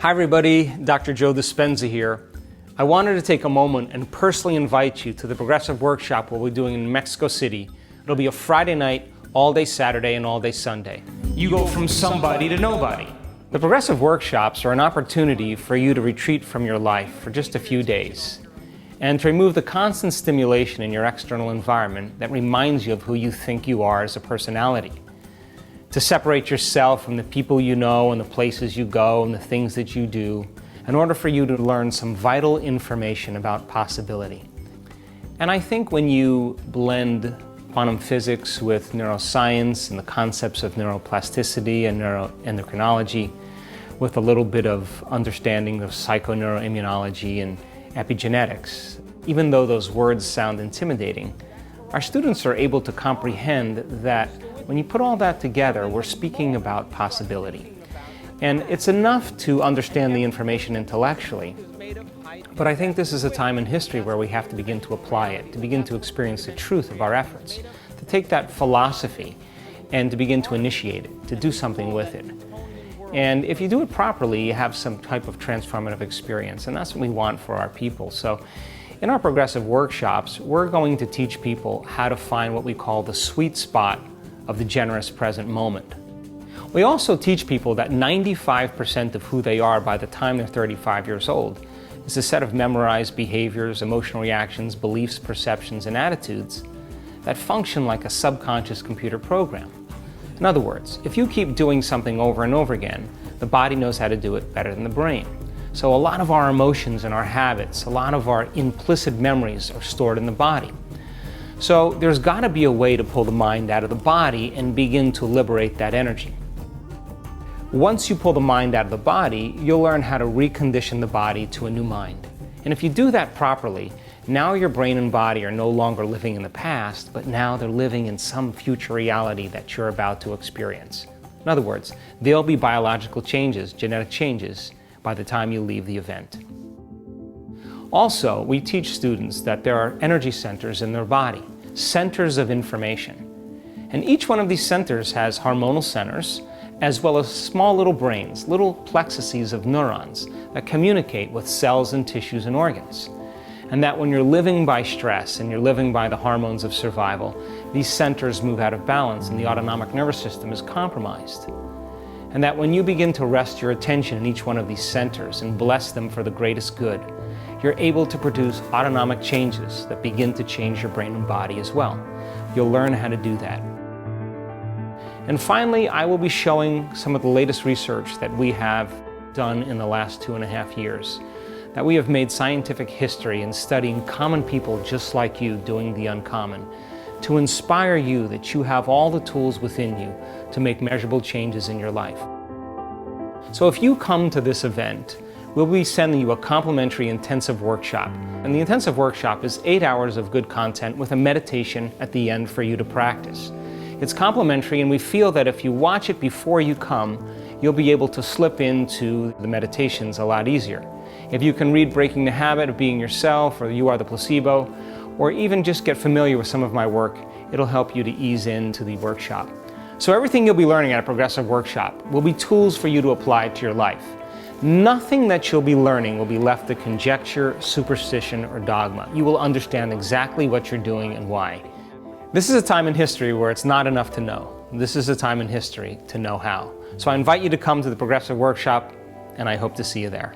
Hi everybody, Dr. Joe Dispenza here. I wanted to take a moment and personally invite you to the Progressive Workshop we'll be doing in Mexico City. It'll be a Friday night, all day Saturday, and all day Sunday. You go from somebody to nobody. The Progressive Workshops are an opportunity for you to retreat from your life for just a few days and to remove the constant stimulation in your external environment that reminds you of who you think you are as a personality. To separate yourself from the people you know and the places you go and the things that you do in order for you to learn some vital information about possibility. And I think when you blend quantum physics with neuroscience and the concepts of neuroplasticity and neuroendocrinology with a little bit of understanding of psychoneuroimmunology and epigenetics, even though those words sound intimidating, our students are able to comprehend that when you put all that together, we're speaking about possibility. And it's enough to understand the information intellectually, but I think this is a time in history where we have to begin to apply it, to begin to experience the truth of our efforts, to take that philosophy and to begin to initiate it, to do something with it. And if you do it properly, you have some type of transformative experience, and that's what we want for our people. So in our progressive workshops, we're going to teach people how to find what we call the sweet spot of the generous present moment. We also teach people that 95% of who they are by the time they're 35 years old is a set of memorized behaviors, emotional reactions, beliefs, perceptions, and attitudes that function like a subconscious computer program. In other words, if you keep doing something over and over again, the body knows how to do it better than the brain. So a lot of our emotions and our habits, a lot of our implicit memories are stored in the body. So there's got to be a way to pull the mind out of the body and begin to liberate that energy. Once you pull the mind out of the body, you'll learn how to recondition the body to a new mind. And if you do that properly, now your brain and body are no longer living in the past, but now they're living in some future reality that you're about to experience. In other words, there'll be biological changes, genetic changes, by the time you leave the event. Also, we teach students that there are energy centers in their body, centers of information. And each one of these centers has hormonal centers, as well as small little brains, little plexuses of neurons that communicate with cells and tissues and organs. And that when you're living by stress and you're living by the hormones of survival, these centers move out of balance and the autonomic nervous system is compromised. And that when you begin to rest your attention in each one of these centers and bless them for the greatest good, you're able to produce autonomic changes that begin to change your brain and body as well. You'll learn how to do that. And finally, I will be showing some of the latest research that we have done in the last 2.5 years, that we have made scientific history in studying common people just like you doing the uncommon, to inspire you that you have all the tools within you to make measurable changes in your life. So if you come to this event, we'll be sending you a complimentary intensive workshop. And the intensive workshop is 8 hours of good content with a meditation at the end for you to practice. It's complimentary, and we feel that if you watch it before you come, you'll be able to slip into the meditations a lot easier. If you can read Breaking the Habit of Being Yourself, or You Are the Placebo, or even just get familiar with some of my work, it'll help you to ease into the workshop. So everything you'll be learning at a progressive workshop will be tools for you to apply to your life. Nothing that you'll be learning will be left to conjecture, superstition, or dogma. You will understand exactly what you're doing and why. This is a time in history where it's not enough to know. This is a time in history to know how. So I invite you to come to the Progressive Workshop, and I hope to see you there.